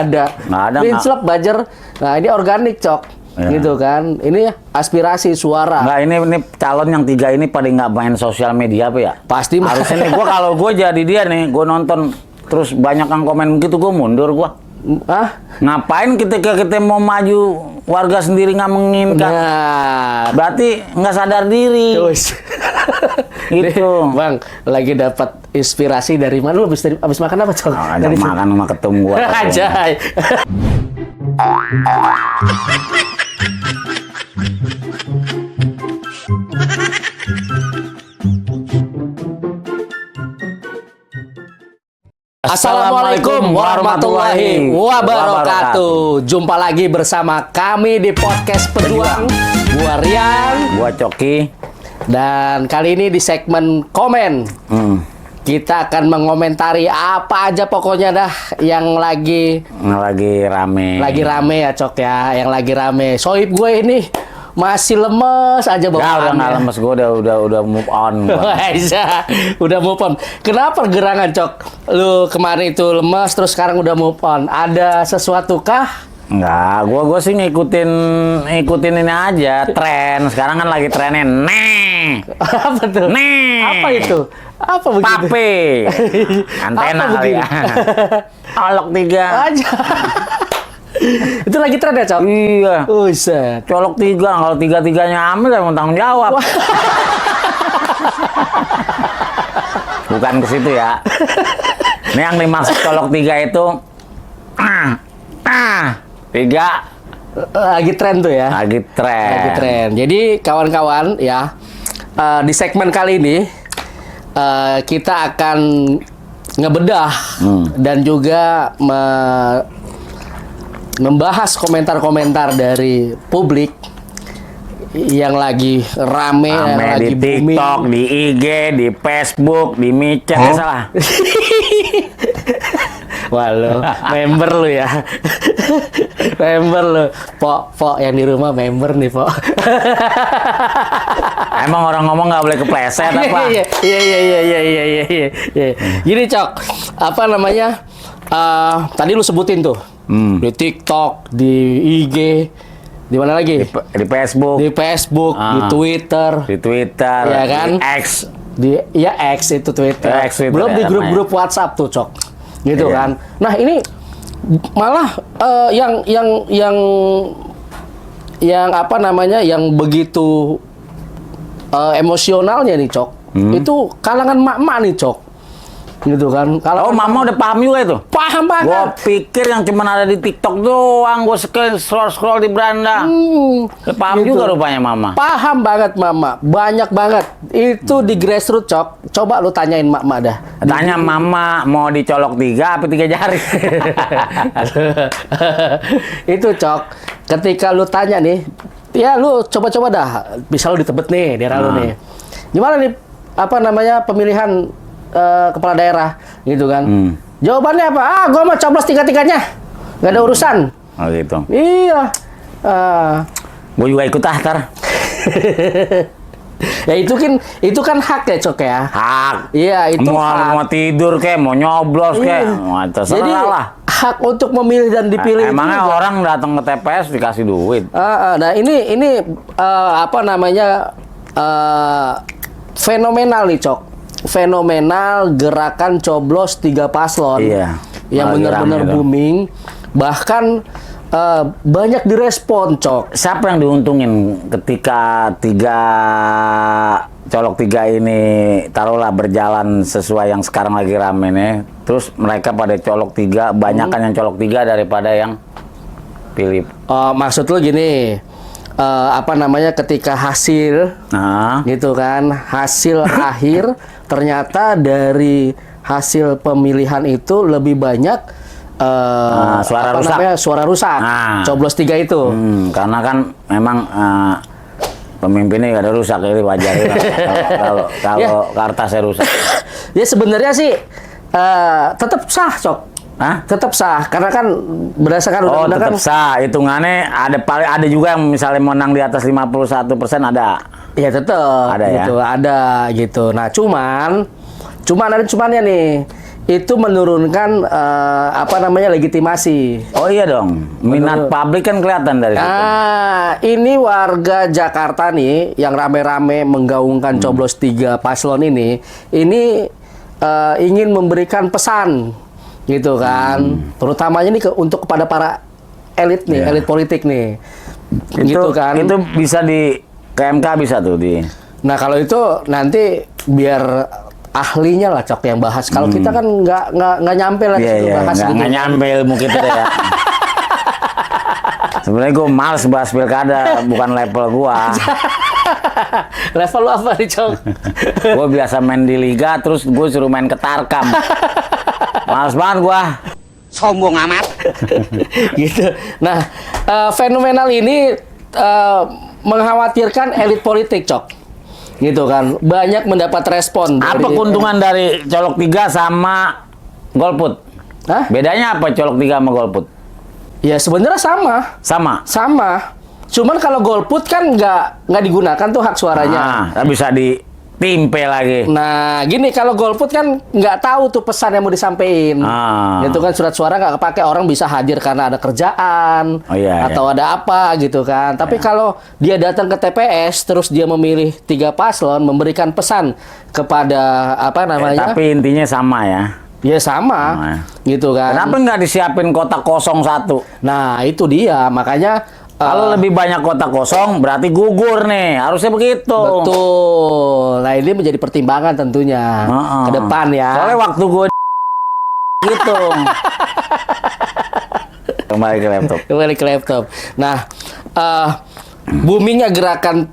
Nggak ada. Vinslop, buzzer. Nah, ini organik, Cok. Ya. Gitu kan. Ini aspirasi suara. Nggak, ini calon yang 3 ini pada nggak main sosial media apa ya? Pasti harusnya nih kalau gue jadi dia nih, gue nonton terus banyak yang komen begitu, gue mundur gue. Ngapain kita mau maju, warga sendiri nggak menginginkan? Nah, berarti nggak sadar diri. Gitu. Bang, lagi dapat inspirasi dari mana? Lu habis makan apa, Cok? Ada makan sama ketum gua. Ajay. Assalamualaikum warahmatullahi wabarakatuh. Jumpa lagi bersama kami di podcast Pejuang. Gua Rian, gua Coki. Dan kali ini di segmen komen. Kita akan mengomentari apa aja pokoknya dah yang lagi rame. Lagi rame ya, Cok ya, yang lagi rame. Sohib gue ini masih lemes aja bawaannya. Udah nggak lemes, gue udah move on. Udah move on. Kenapa gerangan, Cok? Lu kemarin itu lemes, terus sekarang udah move on. Ada sesuatu kah? Enggak, gue sih ngikutin ini aja, tren. Sekarang kan lagi trennya Apa tuh? Apa itu? Apa begitu? Pape. Antena kali ya. Colok 3 aja. Itu lagi tren ya, Cok? Iya. Buset. Colok 3, kalau 3-3-nya ambil ya mau tanggung jawab. Bukan ke situ ya. Ini yang dimaksud colok 3 itu 3 lagi tren tuh ya. Lagi tren. Jadi kawan-kawan ya, di segmen kali ini kita akan ngebedah dan juga membahas komentar-komentar dari publik yang lagi rame yang lagi di TikTok, booming. Di IG, di Facebook, di Micet. Salah. Wah, lo member lu ya. Member lu. Pok yang di rumah member nih, Pok. Emang orang ngomong nggak boleh kepleset apa? Iya. Gini, Cok. Apa namanya? Tadi lu sebutin tuh. Di TikTok, di IG, di mana lagi? Di Facebook. Di Facebook, di Twitter. Di Twitter. Ya kan? Di X. X itu Twitter. Belum di grup-grup WhatsApp tuh, Cok. Gitu kan. Nah, ini malah yang apa namanya, yang begitu emosionalnya nih, Cok. Itu kalangan mak-mak nih, Cok. Gitu kan. Kalau mama udah paham juga itu. Paham banget. Gua pikir yang cuma ada di TikTok doang, gua scroll di beranda. Paham gitu juga rupanya mama. Paham banget mama, banyak banget. Itu di grassroots, Cok. Coba lu tanyain mak-mak dah. Tanya mama mau dicolok 3 apa 3 jari. Itu, Cok. Ketika lu tanya nih, ya lu coba-coba dah. Bisa lu di Tebet nih, daerah lu nih. Gimana nih apa namanya pemilihan kepala daerah gitu kan? Jawabannya apa? Gua mau coblos 3-3-nya, nggak ada urusan. Oh gitu. Iya. Gua juga ikut tar. Ya itu kan hak ya, Cok ya. Hak. Iya, itu hak. Mau tidur kayak, mau nyoblos kayak, jadi hak untuk memilih dan dipilih. Emangnya orang datang ke TPS dikasih duit? Nah ini apa namanya fenomenal nih, Cok. Fenomenal gerakan coblos 3 paslon. Iya. Yang benar-benar booming. Bahkan banyak direspon, Cok. Siapa yang diuntungin ketika colok 3 ini taruhlah berjalan sesuai yang sekarang lagi rame nih. Terus mereka pada colok 3, banyakan yang colok 3 daripada yang pilih. Maksud lu gini, apa namanya, ketika hasil gitu kan, hasil akhir ternyata dari hasil pemilihan itu lebih banyak suara rusak. Coblos 3 itu. Karena kan memang pemimpinnya gak ada rusak, jadi wajar kalau kertasnya rusak. Ya sebenarnya sih tetap sah, Cok. Tetap sah karena kan berdasarkan undang-undang tetap sah. Hitungannya ada juga yang misalnya menang di atas 51% ada. Ya tetap ada gitu, ya? Ada gitu. Nah, cuman ada cumannya nih. itu menurunkan legitimasi. Oh iya dong, minat publik kan kelihatan dari situ. Ini warga Jakarta nih yang rame-rame menggaungkan coblos 3 paslon ini ingin memberikan pesan gitu kan, terutamanya nih untuk kepada para elit nih, elit politik nih, gitu kan. Itu bisa di KMK bisa tuh di. Nah kalau itu nanti biar ahlinya lah Cok yang bahas. Kalau kita kan nggak nyampe lah bahas gitu. Nggak nyampe ilmu kita deh ya. Sebenarnya gue males bahas pilkada, bukan level gua. Level lu apa nih Cok? Gue biasa main di liga, terus gue suruh main ke Tarkam. Males banget gua. Sombong amat. Gitu. Nah, fenomenal ini mengkhawatirkan elit politik Cok. Gitu kan, banyak mendapat respon. Apa keuntungan dari colok 3 sama golput? Hah? Bedanya apa colok 3 sama golput? Ya sebenarnya sama. Cuman kalau golput kan nggak digunakan tuh hak suaranya. Nah, bisa ditimpe lagi. Nah, gini kalau golput kan nggak tahu tuh pesan yang mau disampaikan. Gitu kan, surat suara nggak kepake, orang bisa hadir karena ada kerjaan atau ada apa gitu kan. Tapi kalau dia datang ke TPS terus dia memilih 3 paslon, memberikan pesan kepada tapi intinya sama ya. Ya sama, gitu kan. Kenapa nggak disiapin kotak kosong 1? Nah itu dia, makanya kalau lebih banyak kotak kosong berarti gugur nih, harusnya begitu. Betul. Nah ini menjadi pertimbangan tentunya ke depan ya. Soalnya waktu gue gitu. Kembali ke laptop. Nah, boomingnya gerakan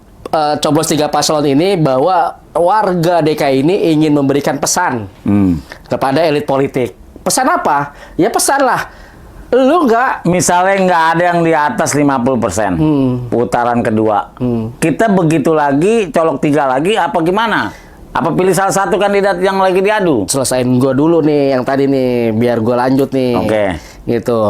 coblos 3 paslon ini bahwa warga DKI ini ingin memberikan pesan kepada elit politik. Pesan apa? Ya pesan lah. Lu misalnya nggak ada yang di atas 50% putaran kedua. Kita begitu lagi, colok 3 lagi, apa gimana? Apa pilih salah satu kandidat yang lagi diadu? Selesain gua dulu nih yang tadi nih, biar gua lanjut nih. Oke. Gitu.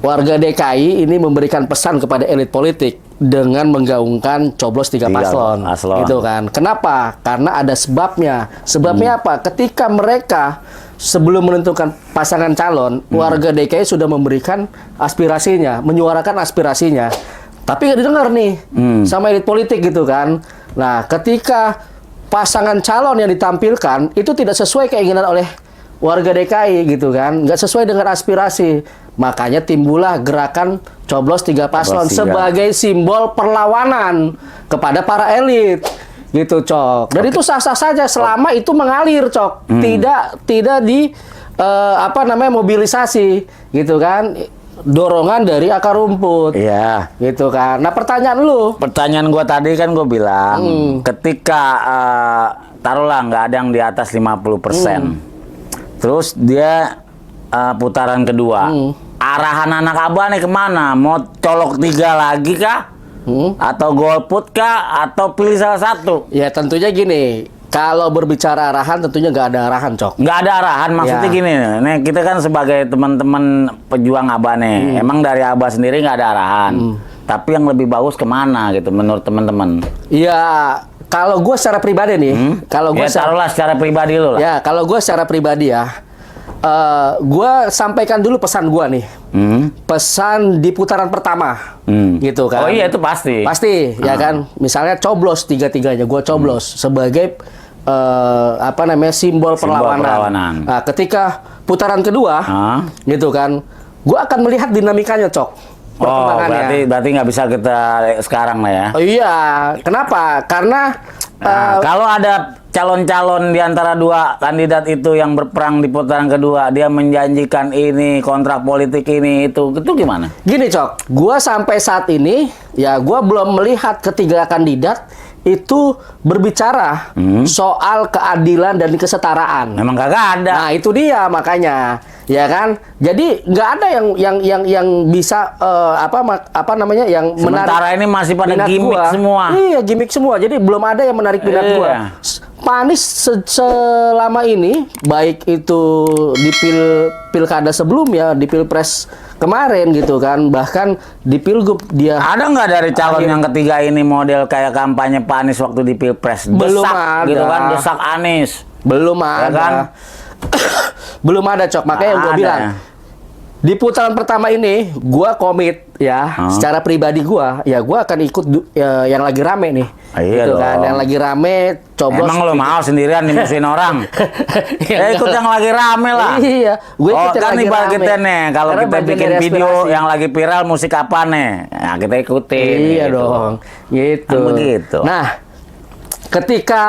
Warga DKI ini memberikan pesan kepada elit politik dengan menggaungkan coblos 3 paslon. Gitu kan. Kenapa? Karena ada sebabnya. Sebabnya apa? Ketika mereka sebelum menentukan pasangan calon, warga DKI sudah memberikan aspirasinya, menyuarakan aspirasinya. Tapi nggak didengar nih sama elit politik gitu kan. Nah, ketika pasangan calon yang ditampilkan itu tidak sesuai keinginan oleh warga DKI gitu kan, nggak sesuai dengan aspirasi. Makanya timbullah gerakan coblos 3 paslon sebagai simbol perlawanan kepada para elit. Gitu Cok. Dan itu sah-sah saja selama itu mengalir Cok. Tidak di mobilisasi gitu kan. Dorongan dari akar rumput. Iya. Gitu kan. Nah, pertanyaan gua tadi kan gua bilang ketika taruhlah nggak ada yang di atas 50%. Terus dia putaran kedua. Arahan anak abah nih kemana? Mau colok 3 lagi kah? Atau golput kah? Atau pilih salah satu? Ya tentunya gini, kalau berbicara arahan tentunya nggak ada arahan Cok. Nggak ada arahan, maksudnya gini nih, kita kan sebagai teman-teman pejuang abah nih, emang dari abah sendiri nggak ada arahan. Tapi yang lebih bagus kemana gitu menurut teman-teman? Ya kalau gue secara pribadi nih, kalau gue taruhlah secara pribadi lo lah. Ya kalau gue secara pribadi ya, gue sampaikan dulu pesan gue nih. Pesan di putaran pertama, gitu kan. Oh iya itu pasti. Pasti, ya kan. Misalnya coblos 3-3-nya, gue coblos sebagai simbol perlawanan. Nah, ketika putaran kedua, gitu kan, gue akan melihat dinamikanya Cok. Oh, berarti nggak bisa kita sekarang lah ya. Oh iya, kenapa? Karena kalau ada calon-calon di antara 2 kandidat itu yang berperang di putaran kedua, dia menjanjikan ini, kontrak politik ini, itu gimana? Gini Cok, gua sampai saat ini, ya gua belum melihat ketiga kandidat itu berbicara soal keadilan dan kesetaraan. Memang kagak ada. Nah itu dia makanya, ya kan. Jadi nggak ada yang bisa yang menarik. Sementara ini masih pada gimmick semua. Iya gimmick semua. Jadi belum ada yang menarik minat gua. Pak Anies selama ini baik itu di pilkada sebelumnya, di pilpres kemarin gitu kan, bahkan di pilgub dia ada nggak dari calon yang ketiga ini model kayak kampanye Pak Anies waktu di pilpres? Belum desak, ada. Gitu kan, desak Anies. Belum ada. Ya kan? Belum ada, Cok. Makanya yang gue Ada. bilang. Di putaran pertama ini, gue komit ya, secara pribadi gue, ya gue akan ikut yang lagi rame nih. Iya gitu kan, dong. yang lagi rame, coblos. Emang lo mau sendirian dimusuhin orang? Ikut yang lagi rame lah. Iya, gue ikut yang kan lagi ibarat rame. kita nih, kalau Karena kita bagian bikin dari video aspirasi. yang lagi viral musik apa nih? Nah, kita ikutin. Iya gitu. dong, gitu. Kan begitu. Nah, ketika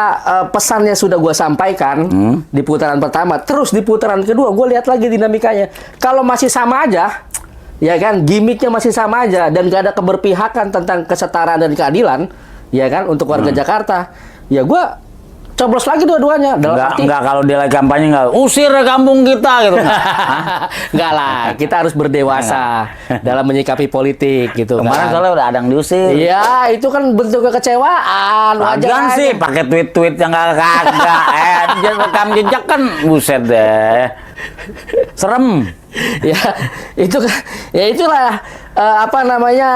pesannya sudah gue sampaikan di putaran pertama, terus di putaran kedua gue lihat lagi dinamikanya. Kalau masih sama aja, ya kan, gimmicknya masih sama aja dan gak ada keberpihakan tentang kesetaraan dan keadilan, ya kan, untuk warga Jakarta, ya gue coblos lagi dua-duanya. Dalam arti- Enggak kalau dia lagi kampanye enggak usir kampung kita gitu. Enggak lah, kita harus berdewasa dalam menyikapi politik gitu Kemarin kan. soalnya udah ada yang diusir. Iya, itu kan bentuk kekecewaan. Wajar Lagian aja. sih pakai tweet-tweet yang kagak. Rekam jejak kan buset deh. Serem. Ya, itu kan, ya itulah apa namanya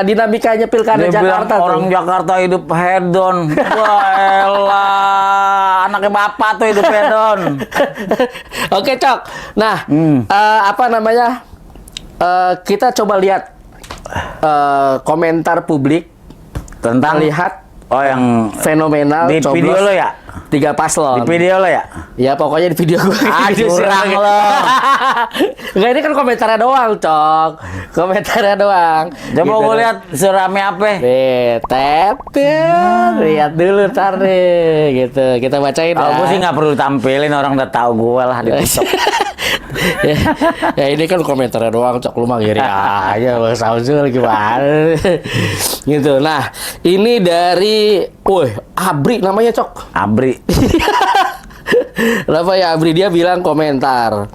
dinamikanya pilkada Dia bilang Jakarta orang tuh. Jakarta hidup hedon. Wah elah, anaknya bapak tuh hidup hedon. Oke, Cok. Nah, apa namanya? Kita coba lihat komentar publik Tentang lihat yang fenomenal di coblos video lo ya? 3 paslon. Di video lo ya? Ya pokoknya di video gue. Curang lo. Enggak, ini kan komentarnya doang, Cok. Komentarnya doang. Coba Gitu gue kan. lihat serame apa? Nih, lihat dulu ntar nih, gitu. Kita bacain Kalau ya. gue sih nggak perlu tampilin, orang udah tahu gue lah di TikTok. ya, ya ini kan komentarnya doang, Cok. Lu mah ngiri aja, Bang Samsul gimana? Gitu. Nah, ini dari, Abri namanya, Cok. Abri. Kenapa ya Abri? Dia bilang komentar.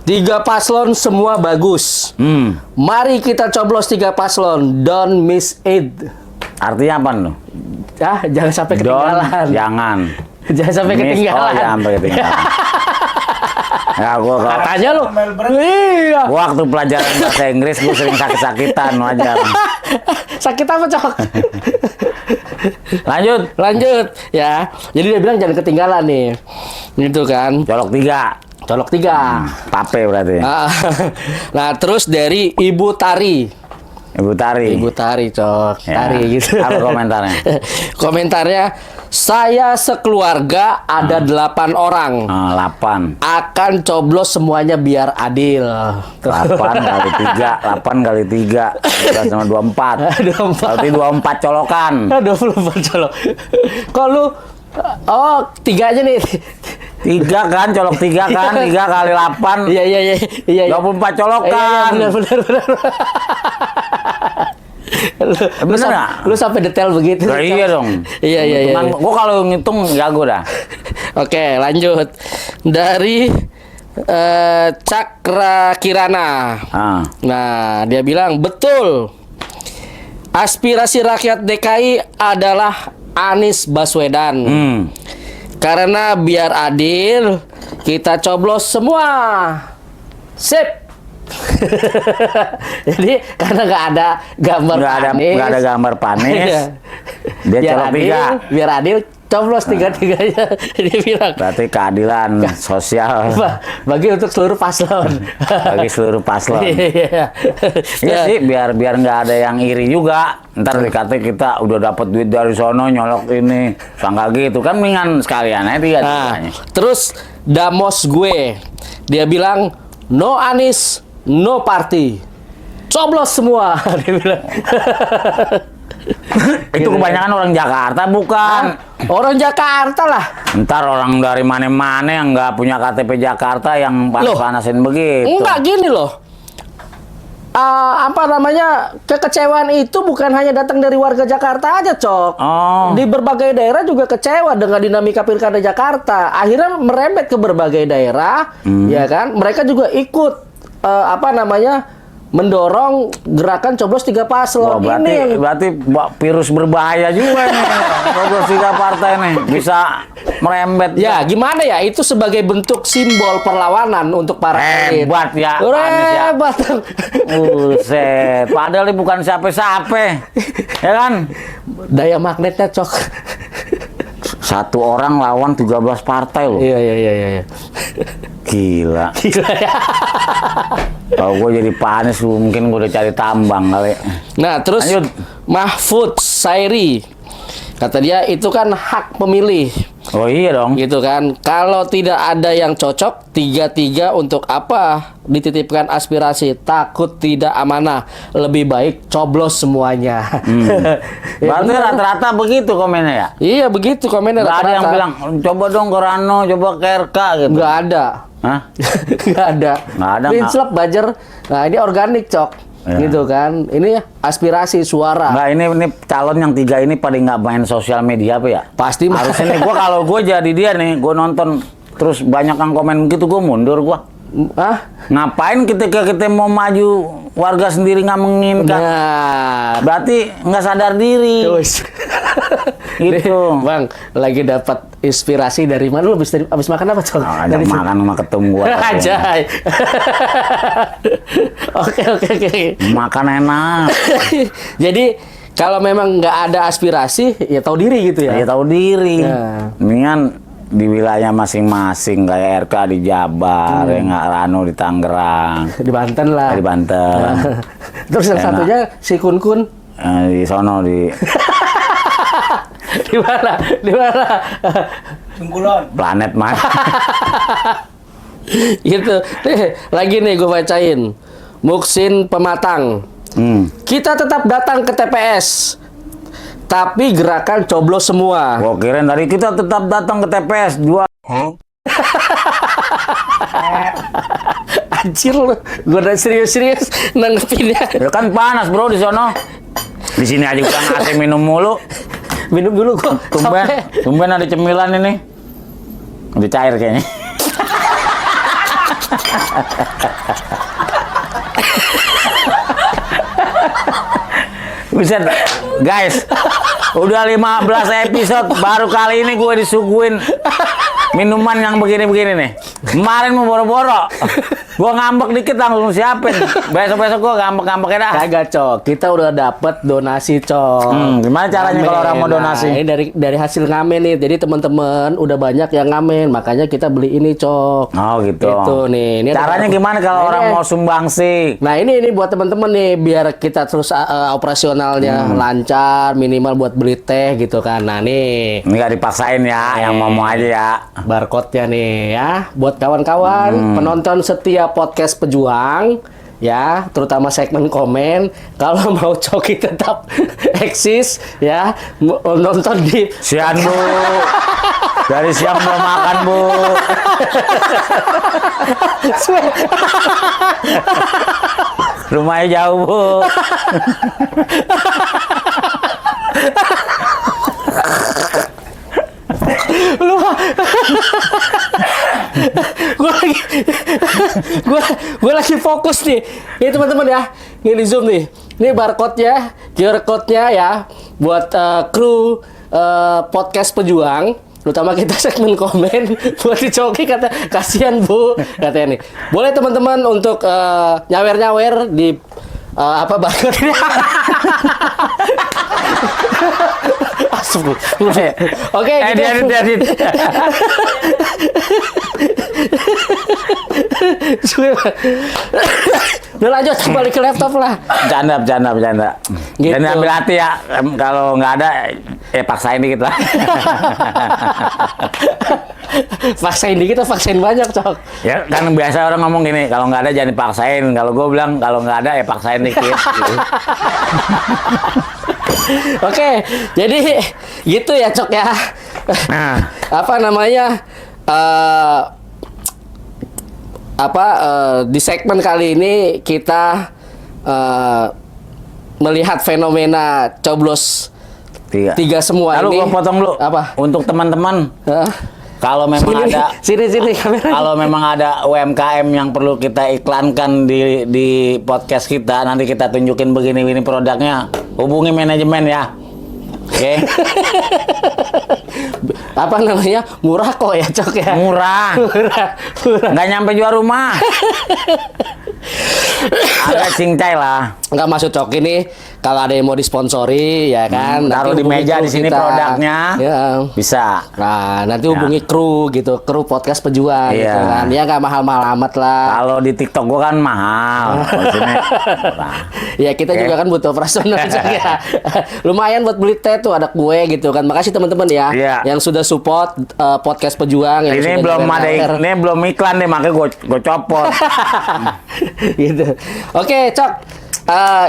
3 paslon semua bagus. Mari kita coblos 3 paslon. Don't miss it. Artinya apa tuh? Jangan sampai ketinggalan. Jangan. Jangan sampai Miss, ketinggalan. Oh, jangan sampai ketinggalan. Ya, Katanya lu. Iya. Gua waktu pelajaran bahasa Inggris gue sering sakit-sakitan wajar. Sakit apa, Cok? Lanjut ya. Jadi dia bilang jangan ketinggalan nih. Gitu kan. Colok 3. Colok 3. Tape berarti. Nah, terus dari Ibu Tari. Ibu Tari, Cok. Ya. Tari gitu. Apa komentarnya? Komentarnya, saya sekeluarga ada 8 orang. 8. Akan coblos semuanya biar adil. 8 kali 3, 8 kali 3, sama 24. 24. Berarti 24 colokan. 24 colok. Kok lu 3 aja nih. 3 kan, colok 3 kan, 3 kali 8. Iya. 24 colokan. Iya, benar. Bener nggak? Lu sampai detail begitu. Nah, iya dong. Iya. Gue kalau ngitung jago dah. Oke, lanjut. Dari Cakra Kirana. Nah, dia bilang, betul. Aspirasi rakyat DKI adalah Anies Baswedan. Karena biar adil, kita coblos semua. Sip. Jadi karena nggak ada gambar Anies, nggak ada gambar Panis. Dia biar colok adil, 3. biar adil, coblos 3-3-nya. Dia bilang. Berarti keadilan sosial Bagi untuk seluruh paslon. bagi seluruh paslon. Iya. Iya sih, biar nggak ada yang iri juga. Ntar dikata kita udah dapat duit dari sono nyolok ini, sangka gitu kan, mendingan sekalian aja. Nah, terus Damos gue, dia bilang no Anies, no party, coblos semua. Dia bilang. Itu kebanyakan orang Jakarta bukan? Orang Jakarta lah. Ntar orang dari mana-mana yang nggak punya KTP Jakarta yang panas-panasin begitu. Enggak, gini loh. Apa namanya, kekecewaan itu bukan hanya datang dari warga Jakarta aja, Cok. Di berbagai daerah juga kecewa dengan dinamika pilkada Jakarta. Akhirnya merembet ke berbagai daerah, ya kan? Mereka juga ikut apa namanya, mendorong gerakan coblos 3 paslon. Berarti virus berbahaya juga nih. Coblos 3 partai nih bisa merembet. Ya, gimana ya? Itu sebagai bentuk simbol perlawanan untuk para elit. Hebat ya. Hebat. Buset. Padahal ini bukan siapa-siapa. Ya kan? Daya magnetnya, Cok. 1 orang lawan 13 partai loh. Iya. Gila. Gila ya. Kalau gue jadi panis, mungkin gue udah cari tambang kali. Nah, terus Lanjut. Mahfud Sairi, kata dia itu kan hak pemilih, Oh iya dong. gitu kan. Kalau tidak ada yang cocok, 3-3 untuk apa dititipkan aspirasi? Takut tidak amanah. Lebih baik coblos semuanya. Ya, Berarti bener. rata-rata begitu komennya ya? Iya begitu komennya. Nggak ada yang rata-rata. bilang, coba dong ke Rano, coba ke RK gitu. Nggak ada. Hah? Nggak ada. Nggak ada, Prinsip Bajer. Nah ini organik cok, Ya. gitu kan. Ini aspirasi suara. Nggak, ini calon yang 3 ini pada nggak main sosial media apa ya? Pasti Harusnya nih, kalau gue jadi dia nih, gue nonton terus banyak yang komen begitu, gue mundur gue. Ah, Ngapain ketika kita mau maju, warga sendiri nggak menginginkan? nah, Berarti nggak sadar diri. terus. Gitu. Bang, lagi dapat inspirasi dari mana? Lu habis makan apa cok? Nah, ajak makan sama ketum gue. Ajay. Oke. Makan enak. Jadi kalau memang nggak ada aspirasi, ya tahu diri gitu Ya ya. tahu diri. Ya. Mendingan di wilayah masing-masing, kayak RK di Jabar, ya nggak, Rano di Tangerang, Di Banten lah. di Banten, Terus yang Enak. satunya si Kun Kun di sono di di mana? Di mana? planet mana? Gitu. Nih, lagi nih gue bacain. Muksin Pematang. Kita tetap datang ke TPS. Tapi gerakan coblos semua. Gua kirain dari kita tetap datang ke TPS 2. Anjir lu. Gue udah serius-serius nanggepinnya. Ya kan panas bro di sono. Di sini aja udah AC minum mulu. Minum dulu gua. Tumben ada cemilan ini. Udah cair kayaknya. Buset, guys, udah 15 episode, baru kali ini gue disuguhin minuman yang begini-begini nih. Kemarin mau boro-boro, gue ngambek dikit langsung siapin. Besok-besok gue ngambek-ngambeknya dah. Kagak cok, kita udah dapet donasi cok. Gimana caranya kalau orang mau donasi? Nah, ini dari hasil ngamen nih, jadi teman-teman udah banyak yang ngamen, makanya kita beli ini cok. Oh gitu. Itu nih. Ini ada Caranya beberapa- gimana kalau Nah, orang ini- mau sumbangsi? Nah ini buat teman-teman nih, biar kita terus operasionalnya lancar, minimal buat beli teh gitu kan. Nah nih. Ini nggak dipaksain ya, yang mau aja ya. Barcode-nya nih ya, buat kawan-kawan penonton setia podcast Pejuang ya, terutama segmen komen. Kalau mau Coki tetap eksis ya, nonton di Sian bu, dari siang belum makan bu. Rumahnya jauh bu. gue lagi gue lagi fokus nih. Ini teman-teman ya, ini di zoom nih. Ini barcode-nya, QR code-nya ya, buat kru podcast Pejuang, terutama kita segmen komen. Buat dicoki, kata kasihan bu, katanya nih. Boleh teman-teman untuk nyawer-nyawer di apa barcode ini. Oke, gitu. Edit. Udah lanjut, balik ke laptop lah. Bercanda. Gitu. Dan ambil hati ya, kalau nggak ada, paksain dikit lah. Vaksin dikit atau vaksin banyak, cok? Ya kan biasa orang ngomong gini, kalau nggak ada jangan dipaksain. Kalau gue bilang kalau nggak ada ya paksain dikit. Gitu. Oke, jadi gitu ya, cok ya. Nah, Apa namanya? Di segmen kali ini kita melihat fenomena coblos tiga semua lalu ini. gue potong dulu. Apa? Untuk teman-teman, Hah? kalau memang ada sini kamera. kalau memang ada UMKM yang perlu kita iklankan di podcast kita, nanti kita tunjukin begini-begini produknya, hubungi manajemen ya. Oke. Apa namanya? Murah kok ya, Cok ya. Murah. Murah. Nggak nyampe jual rumah. Agak cincai lah. Enggak masuk, Cok, ini kalau ada yang mau disponsori ya kan, Taruh nanti di hubungi meja kru di sini kita. produknya. Ya. Bisa. Nah, nanti hubungi kru gitu, kru podcast pejuang Iya. gitu kan. Ya nggak mahal-mahal amat lah. Kalau di TikTok gua kan mahal. Kalau di sini murah. Ya kita Oke. juga kan butuh operasional Cok, ya. Lumayan buat beli teh tuh, ada kue gitu kan. Makasih teman-teman ya Iya. yang sudah support podcast pejuang yang Ini sudah belum ada, dibayar. ini belum iklan deh, makanya gua copot. Gitu. Oke, Cok.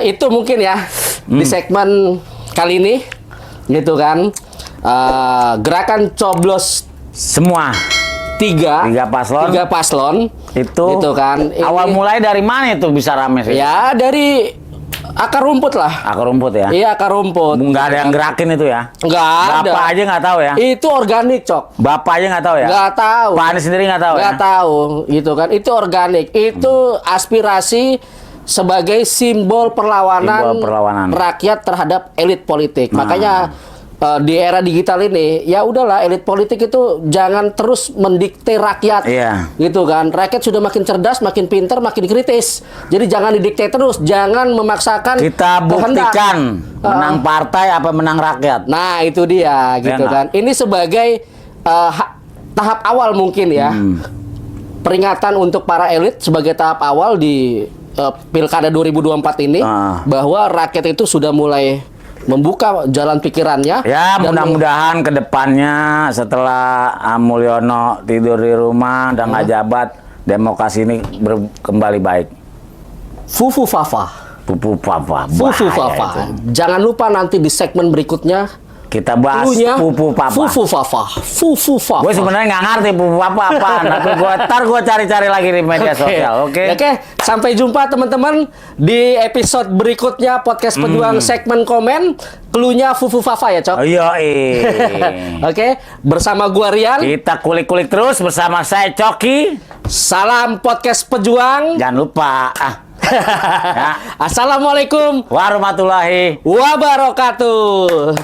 Itu mungkin ya di segmen kali ini gitu kan. Gerakan coblos Semua tiga tiga paslon itu itu gitu kan. awal mulai dari mana itu bisa rame sih? Ya dari akar rumput lah. Akar rumput ya. Iya, akar rumput. Nggak ada yang gerakin itu ya. Nggak ada. Bapak aja nggak tahu ya. Itu organik, Cok. Bapak aja nggak tahu ya. Nggak tahu. Pak Anies sendiri nggak tahu ya. Nggak tahu gitu kan. Itu organik. Itu aspirasi sebagai simbol perlawanan, Simbol perlawanan. rakyat terhadap elit politik. Makanya di era digital ini ya udahlah, elit politik itu jangan terus mendikte rakyat. Iya. Gitu kan. Rakyat sudah makin cerdas, makin pintar, makin kritis. Jadi jangan didikte terus, jangan memaksakan Kita kehendak. buktikan menang partai apa menang rakyat. Nah, itu dia gitu nggak? kan. Ini sebagai tahap awal mungkin ya. Peringatan untuk para elit sebagai tahap awal di Pilkada 2024 ini bahwa rakyat itu sudah mulai membuka jalan pikirannya. Ya, dan mudah-mudahan ke depannya setelah Mulyono tidur di rumah dan nggak jabat, demokrasi ini kembali baik. Fufu Fafa. Pupu papa. Fufu bahaya Fafa. itu. Jangan lupa nanti di segmen berikutnya Kita bahas cluenya pupu papa. Fufu Fafa. Fufu Fafa. Gue sebenarnya nggak ngerti pupu papa apaan. Tapi gue cari-cari lagi di media sosial. Oke. Oke, sampai jumpa teman-teman di episode berikutnya podcast pejuang segmen komen. Cluenya Fufu Fafa ya, Cok. Oh, iya. Oke, bersama gua Rian. Kita kulik-kulik terus bersama saya Coki. Salam podcast pejuang. Jangan lupa. Ya. Assalamualaikum Warahmatullahi wabarakatuh.